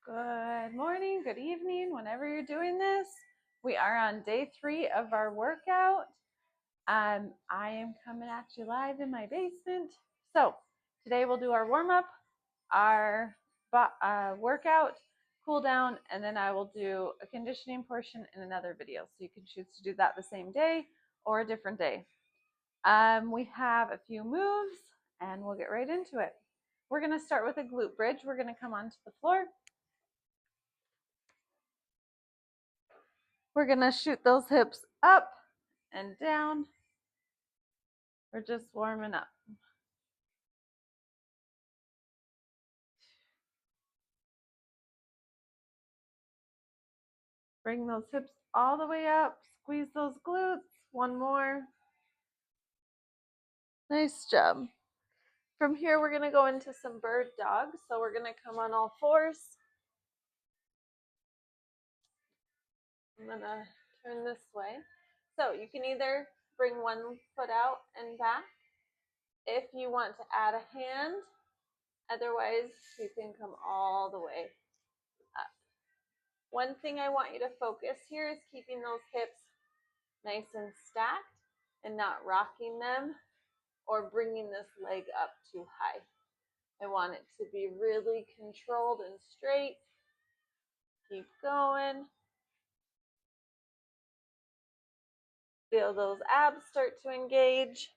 Good morning, good evening, whenever you're doing this. We are on day 3 of our workout. I am coming at you live in my basement. So today we'll do our warm-up, our workout, cool down, and then I will do a conditioning portion in another video. So you can choose to do that the same day or a different day. We have a few moves and we'll get right into it. We're going to start with a glute bridge. We're going to come onto the floor. We're going to shoot those hips up and down. We're just warming up. Bring those hips all the way up. Squeeze those glutes. One more. Nice job. From here, we're going to go into some bird dogs. So we're going to come on all fours. I'm going to turn this way. So you can either bring one foot out and back if you want to add a hand. Otherwise, you can come all the way up. One thing I want you to focus here is keeping those hips nice and stacked and not rocking them or bringing this leg up too high. I want it to be really controlled and straight. Keep going. Feel those abs start to engage.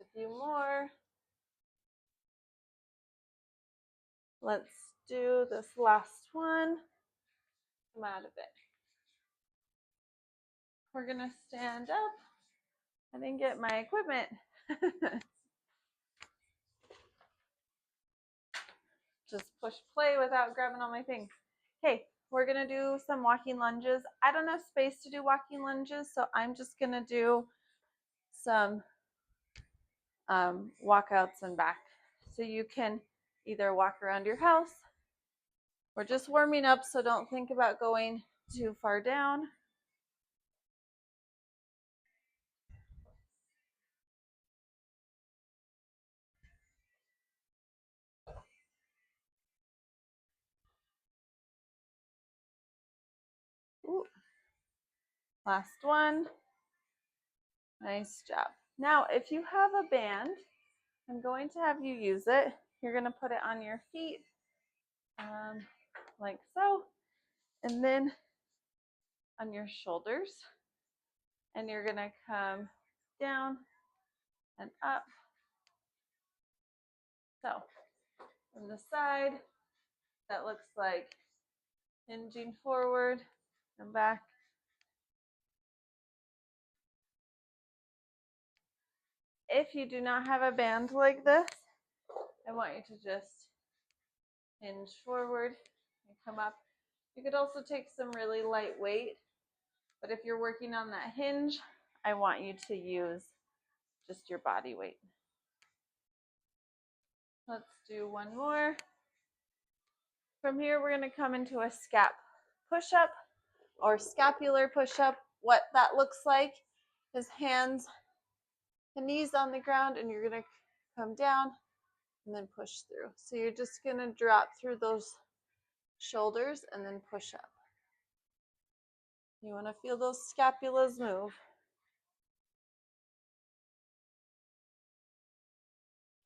A few more. Let's do this last one. Come out of it. We're going to stand up. I didn't get my equipment. Just push play without grabbing all my things. Okay, we're going to do some walking lunges. I don't have space to do walking lunges, so I'm just going to do some walkouts and back. So you can either walk around your house. We're just warming up, so don't think about going too far down. Ooh. Last one. Nice job. Now, if you have a band, I'm going to have you use it. You're going to put it on your feet like so, and then on your shoulders. And you're going to come down and up. So from the side, that looks like hinging forward and back. If you do not have a band like this, I want you to just hinge forward and come up. You could also take some really light weight, but if you're working on that hinge, I want you to use just your body weight. Let's do one more. From here, we're going to come into a scap push-up or scapular push-up. What that looks like is hands and knees on the ground, and you're going to come down and then push through. So you're just going to drop through those shoulders and then push up. You want to feel those scapulas move.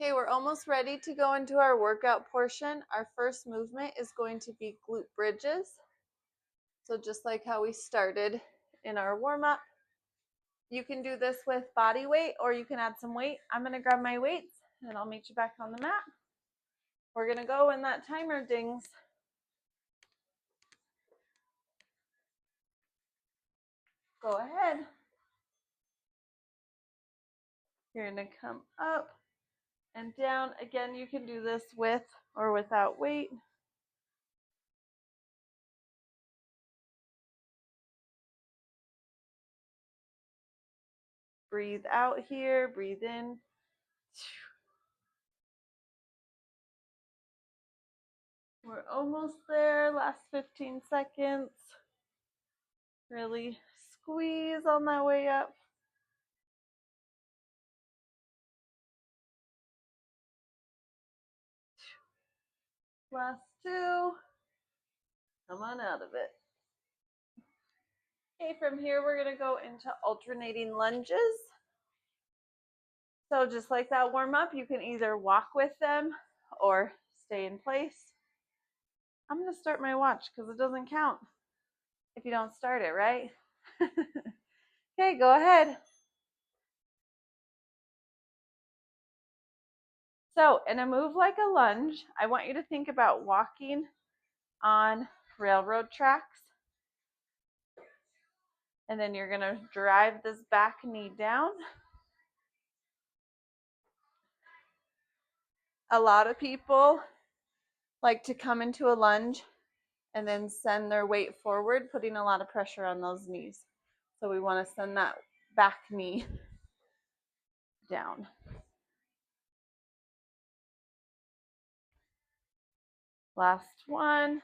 Okay, we're almost ready to go into our workout portion. Our first movement is going to be glute bridges. So just like how we started in our warm-up, you can do this with body weight or you can add some weight. I'm going to grab my weights and I'll meet you back on the mat. We're going to go when that timer dings. Go ahead. You're going to come up and down. Again, you can do this with or without weight. Breathe out here, breathe in. We're almost there, last 15 seconds. Really squeeze on that way up. Last two. Come on out of it. Okay, from here we're going to go into alternating lunges. So just like that warm up, you can either walk with them or stay in place. I'm going to start my watch because it doesn't count if you don't start it, right? Okay, go ahead. So in a move like a lunge, I want you to think about walking on railroad tracks. And then you're going to drive this back knee down. A lot of people like to come into a lunge and then send their weight forward, putting a lot of pressure on those knees. So we want to send that back knee down. Last one.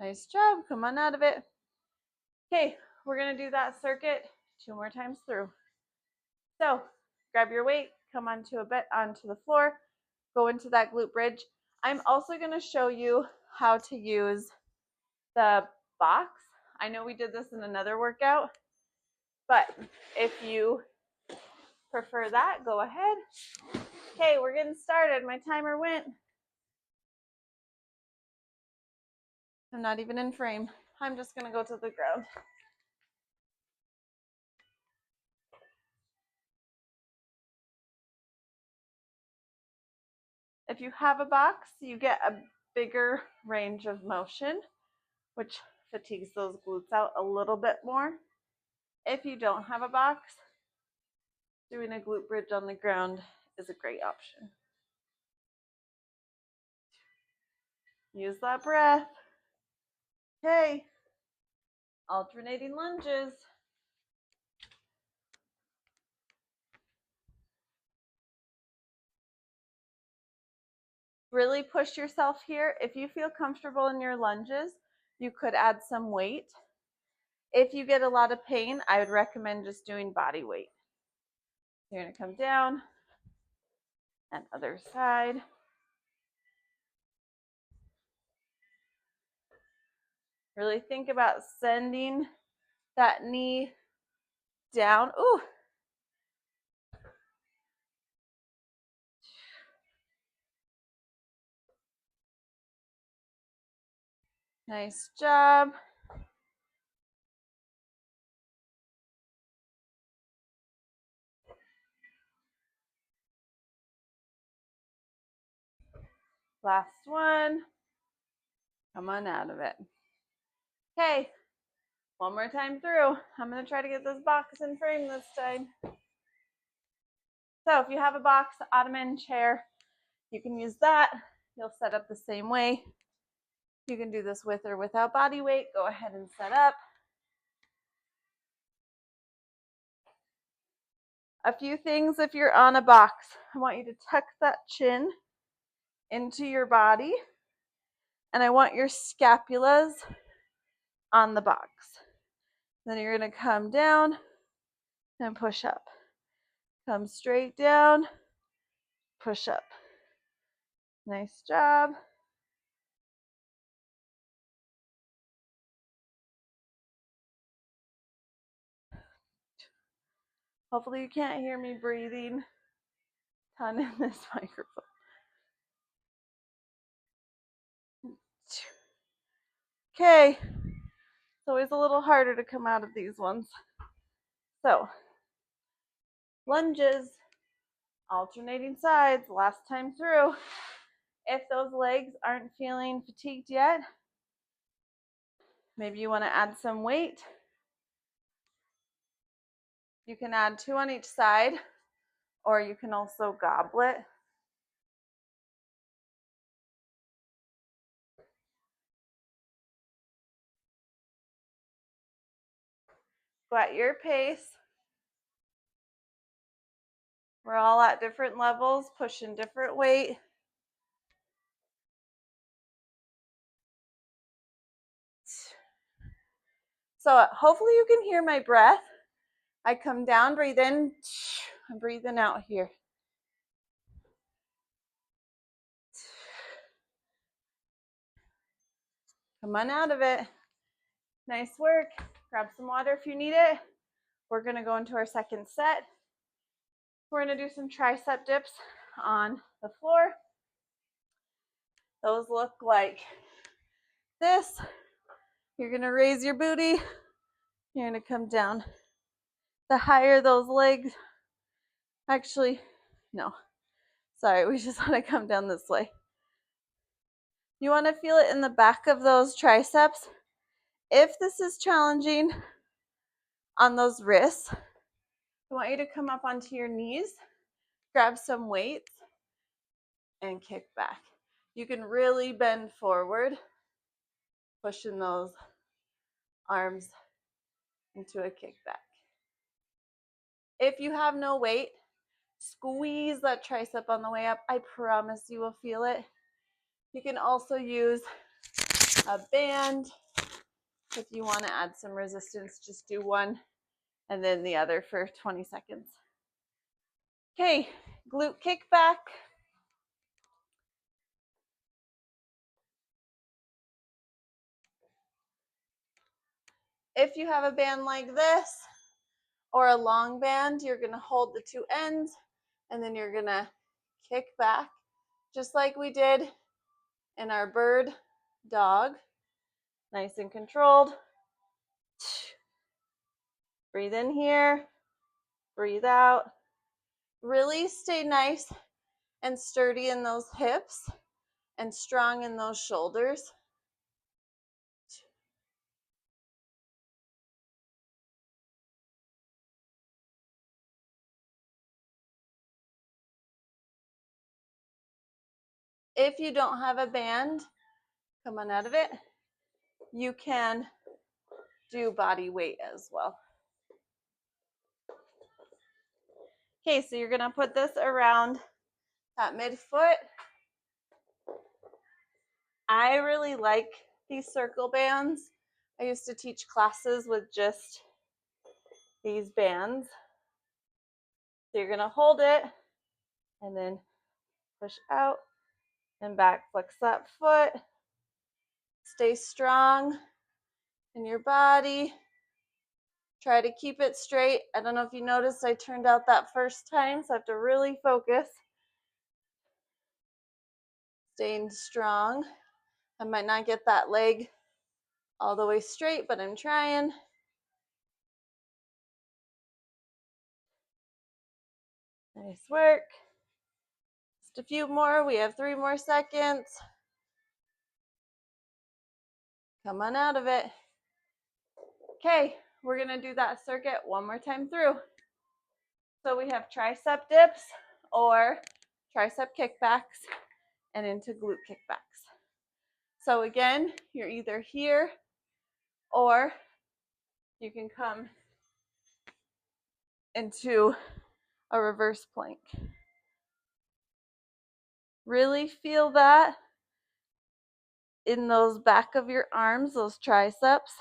Nice job. Come on out of it. Okay, we're going to do that circuit 2 more times through. So grab your weight, come onto the floor, go into that glute bridge. I'm also going to show you how to use the box. I know we did this in another workout, but if you prefer that, go ahead. Okay, we're getting started. My timer went. I'm not even in frame. I'm just going to go to the ground. If you have a box, you get a bigger range of motion, which fatigues those glutes out a little bit more. If you don't have a box, doing a glute bridge on the ground is a great option. Use that breath. Okay, alternating lunges. Really push yourself here. If you feel comfortable in your lunges, you could add some weight. If you get a lot of pain, I would recommend just doing body weight. You're going to come down and other side. Really think about sending that knee down. Ooh. Nice job. Last one. Come on out of it. Okay, one more time through. I'm going to try to get this box in frame this time. So if you have a box, ottoman, chair, you can use that. You'll set up the same way. You can do this with or without body weight. Go ahead and set up. A few things if you're on a box. I want you to tuck that chin into your body. And I want your scapulas on the box. Then you're going to come down and push up. Come straight down, push up. Nice job. Hopefully you can't hear me breathing a ton in this microphone. Okay, it's always a little harder to come out of these ones. So, lunges, alternating sides, last time through. If those legs aren't feeling fatigued yet, maybe you want to add some weight. You can add 2 on each side, or you can also goblet. Go at your pace. We're all at different levels, pushing different weight. So hopefully you can hear my breath. I come down, breathe in, I'm breathing out here. Come on out of it. Nice work. Grab some water if you need it. We're going to go into our second set. We're going to do some tricep dips on the floor. Those look like this. You're going to raise your booty. You're going to come down. The higher those legs, actually, no, sorry, we just want to come down this way. You want to feel it in the back of those triceps. If this is challenging on those wrists, I want you to come up onto your knees, grab some weights, and kick back. You can really bend forward, pushing those arms into a kickback. If you have no weight, squeeze that tricep on the way up. I promise you will feel it. You can also use a band. If you want to add some resistance, just do one and then the other for 20 seconds. Okay, glute kickback. If you have a band like this or a long band, you're going to hold the two ends and then you're going to kick back just like we did in our bird dog. Nice and controlled. Breathe in here, breathe out. Really stay nice and sturdy in those hips and strong in those shoulders. If you don't have a band, come on out of it. You can do body weight as well. Okay, so you're going to put this around that midfoot. I really like these circle bands. I used to teach classes with just these bands. So you're going to hold it and then push out and back. Flex that foot. Stay strong in your body. Try to keep it straight. I don't know if you noticed I turned out that first time, so I have to really focus. Staying strong. I might not get that leg all the way straight, but I'm trying. Nice work. Just a few more. We have 3 more seconds. Come on out of it. Okay, we're going to do that circuit one more time through. So we have tricep dips or tricep kickbacks and into glute kickbacks. So again, you're either here or you can come into a reverse plank. Really feel that in those back of your arms, those triceps.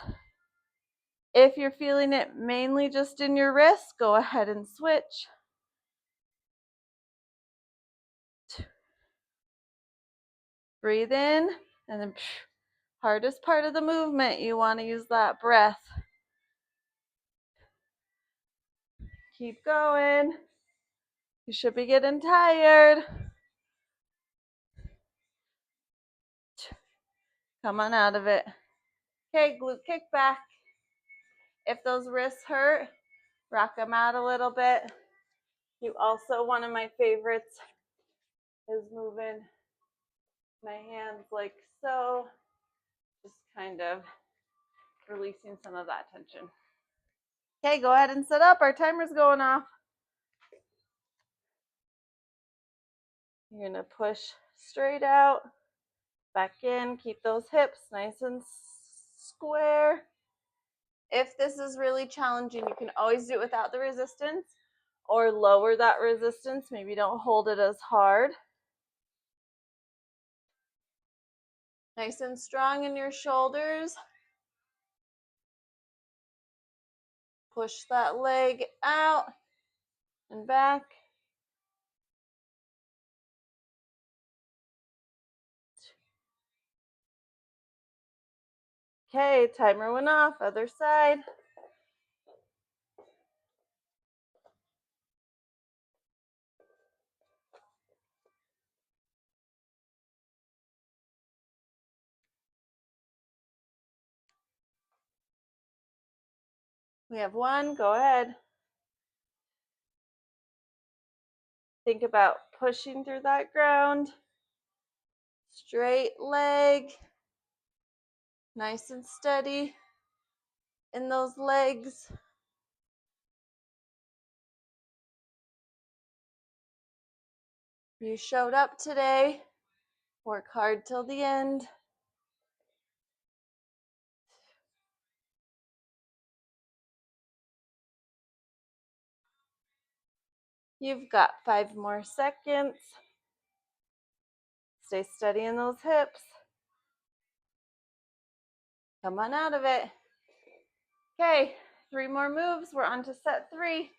If you're feeling it mainly just in your wrists, go ahead and switch. Breathe in, and then hardest part of the movement, you want to use that breath. Keep going. You should be getting tired. Come on out of it. Okay, glute kickback. If those wrists hurt, rock them out a little bit. You also, one of my favorites is moving my hands like so, just kind of releasing some of that tension. Okay, go ahead and sit up. Our timer's going off. You're going to push straight out, back in, keep those hips nice and square. If this is really challenging, you can always do it without the resistance or lower that resistance. Maybe don't hold it as hard. Nice and strong in your shoulders. Push that leg out and back. Okay, timer went off, other side. We have one, go ahead. Think about pushing through that ground. Straight leg. Nice and steady in those legs. You showed up today. Work hard till the end. You've got 5 more seconds. Stay steady in those hips. Come on out of it. Okay, 3 more moves. We're on to set 3.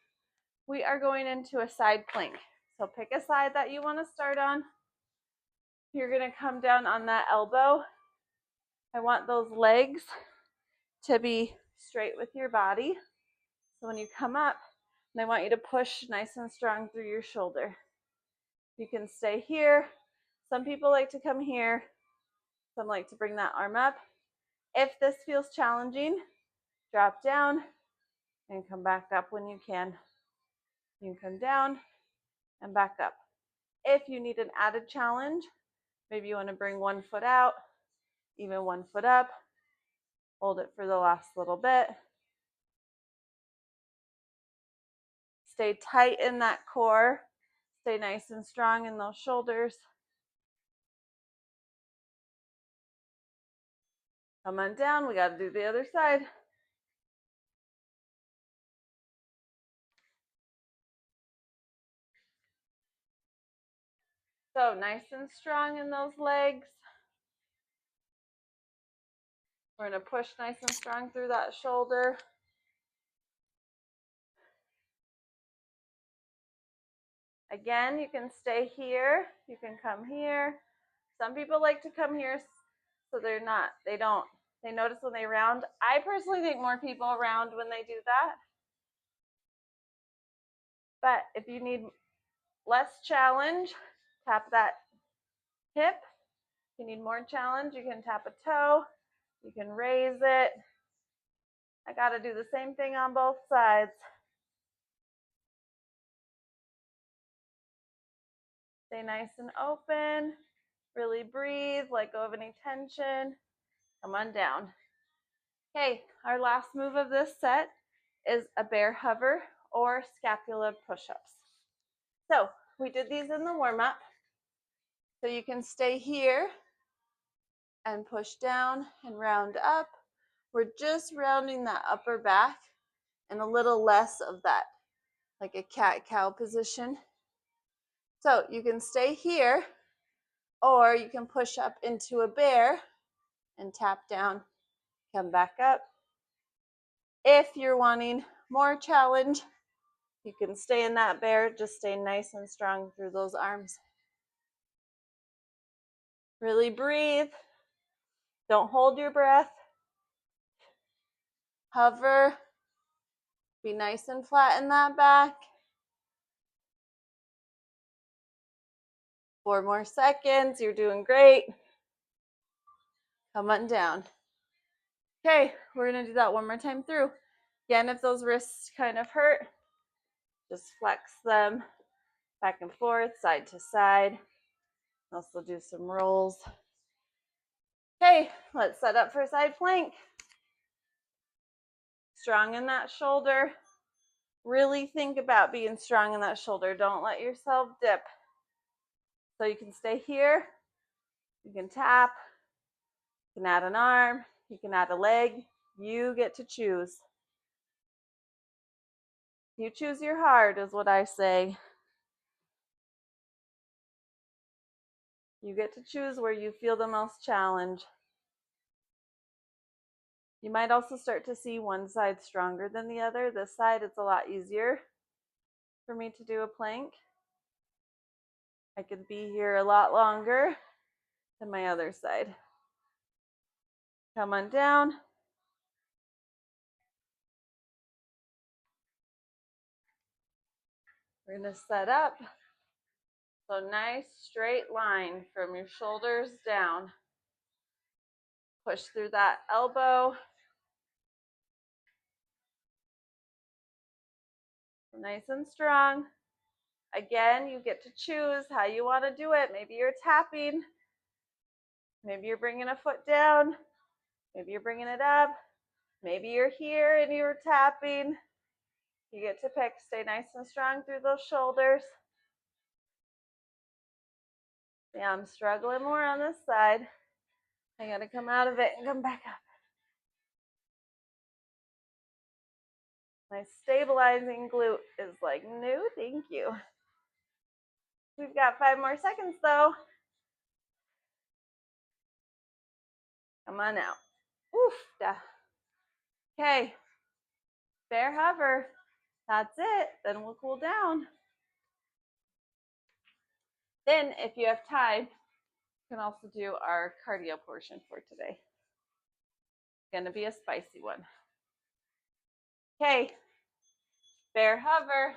We are going into a side plank. So pick a side that you want to start on. You're going to come down on that elbow. I want those legs to be straight with your body. So when you come up, I want you to push nice and strong through your shoulder. You can stay here. Some people like to come here. Some like to bring that arm up. If this feels challenging, drop down and come back up when you can. You can come down and back up. If you need an added challenge, maybe you want to bring 1 foot out, even 1 foot up. Hold it for the last little bit. Stay tight in that core. Stay nice and strong in those shoulders. Come on down. We got to do the other side. So nice and strong in those legs. We're going to push nice and strong through that shoulder. Again, you can stay here. You can come here. Some people like to come here so they notice when they round. I personally think more people round when they do that. But if you need less challenge, tap that hip. If you need more challenge, you can tap a toe. You can raise it. I got to do the same thing on both sides. Stay nice and open. Really breathe, let go of any tension. Come on down. Okay, our last move of this set is a bear hover or scapula push-ups. So we did these in the warm-up. So you can stay here and push down and round up. We're just rounding that upper back and a little less of that, like a cat-cow position. So you can stay here, or you can push up into a bear and tap down, come back up. If you're wanting more challenge, you can stay in that bear, just stay nice and strong through those arms. Really breathe. Don't hold your breath. Hover. Be nice and flat in that back. 4 more seconds. You're doing great. Come on down. Okay, we're going to do that one more time through. Again, if those wrists kind of hurt, just flex them back and forth, side to side. Also do some rolls. Okay, let's set up for side plank. Strong in that shoulder. Really think about being strong in that shoulder. Don't let yourself dip. So you can stay here. You can tap. You can add an arm. You can add a leg. You get to choose. You choose your heart is what I say. You get to choose where you feel the most challenge. You might also start to see one side stronger than the other. This side, it's a lot easier for me to do a plank. I could be here a lot longer than my other side. Come on down. We're going to set up. So nice straight line from your shoulders down. Push through that elbow. Nice and strong. Again, you get to choose how you want to do it. Maybe you're tapping. Maybe you're bringing a foot down. Maybe you're bringing it up. Maybe you're here and you're tapping. You get to pick. Stay nice and strong through those shoulders. Yeah, I'm struggling more on this side. I got to come out of it and come back up. My stabilizing glute is like, no, thank you. We've got 5 more seconds though. Come on out. Oof. Okay. Bear hover. That's it. Then we'll cool down. Then, if you have time, you can also do our cardio portion for today. It's going to be a spicy one. Okay. Bear hover.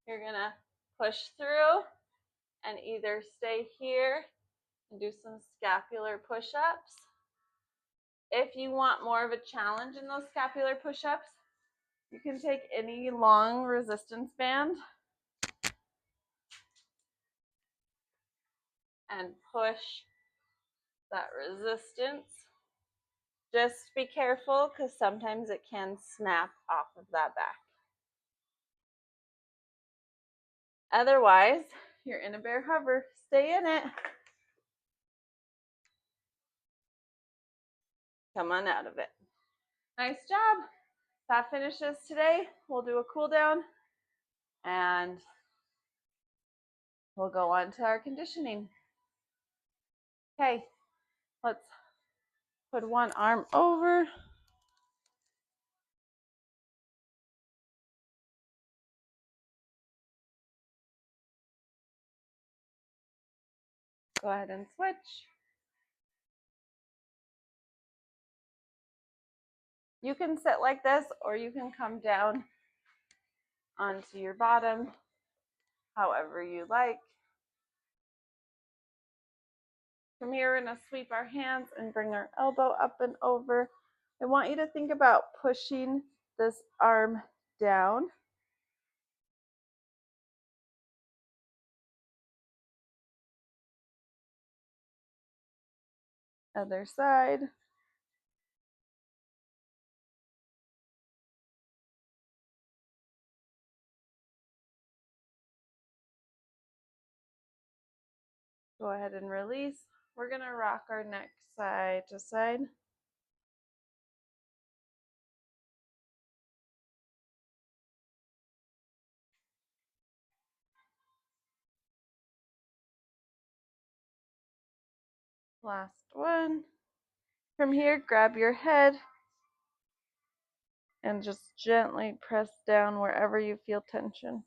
You're going to push through and either stay here and do some scapular push-ups. If you want more of a challenge in those scapular push-ups, you can take any long resistance band and push that resistance. Just be careful because sometimes it can snap off of that back. Otherwise, you're in a bear hover. Stay in it. Come on out of it. Nice job. That finishes today. We'll do a cool down and we'll go on to our conditioning. Okay, let's put one arm over. Go ahead and switch. You can sit like this or you can come down onto your bottom, however you like. From here, we're going to sweep our hands and bring our elbow up and over. I want you to think about pushing this arm down. Other side. Go ahead and release. We're going to rock our neck side to side. Last one. From here, grab your head and just gently press down wherever you feel tension.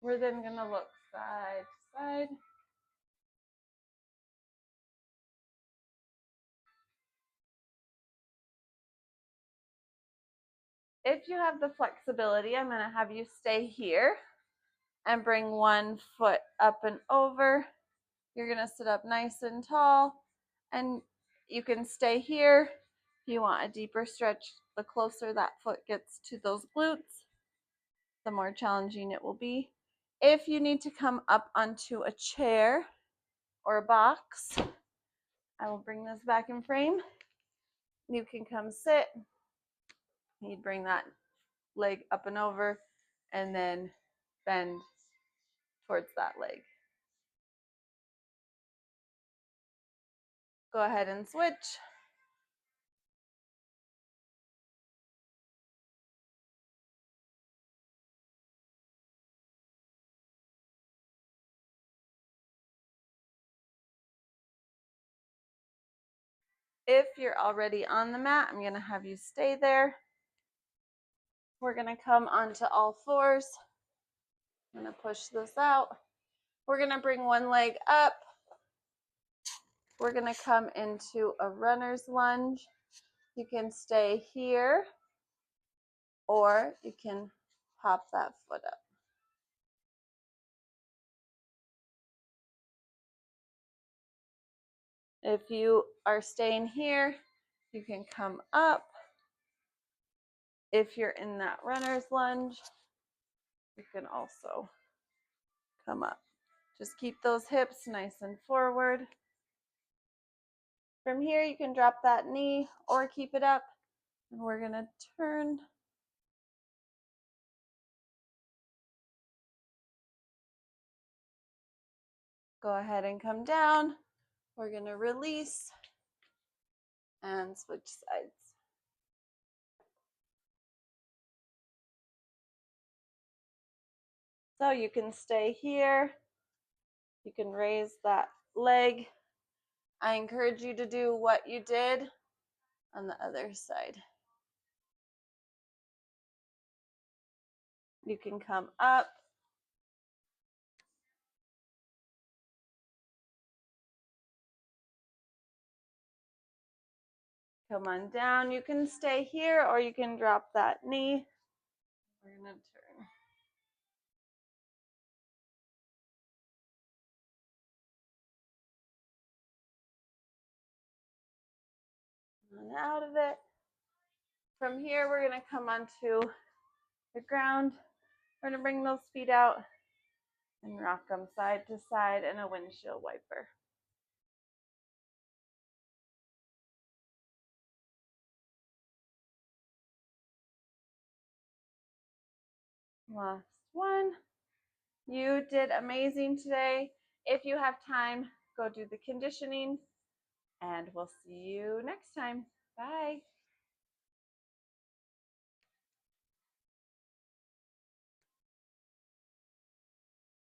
We're then going to look side to side. If you have the flexibility, I'm going to have you stay here and bring one foot up and over. You're going to sit up nice and tall, and you can stay here. If you want a deeper stretch, the closer that foot gets to those glutes, the more challenging it will be. If you need to come up onto a chair or a box, I will bring this back in frame. You can come sit. You'd bring that leg up and over and then bend towards that leg. Go ahead and switch. If you're already on the mat, I'm going to have you stay there. We're going to come onto all fours. I'm going to push this out. We're going to bring one leg up. We're going to come into a runner's lunge. You can stay here, or you can pop that foot up. If you are staying here, you can come up. If you're in that runner's lunge, you can also come up. Just keep those hips nice and forward. From here, you can drop that knee or keep it up. And we're going to turn. Go ahead and come down. We're going to release and switch sides. So you can stay here. You can raise that leg. I encourage you to do what you did on the other side. You can come up. Come on down. You can stay here or you can drop that knee. We're going to turn. And out of it. From here, we're going to come onto the ground. We're going to bring those feet out and rock them side to side in a windshield wiper. Last one. You did amazing today. If you have time, go do the conditioning, and we'll see you next time. Bye.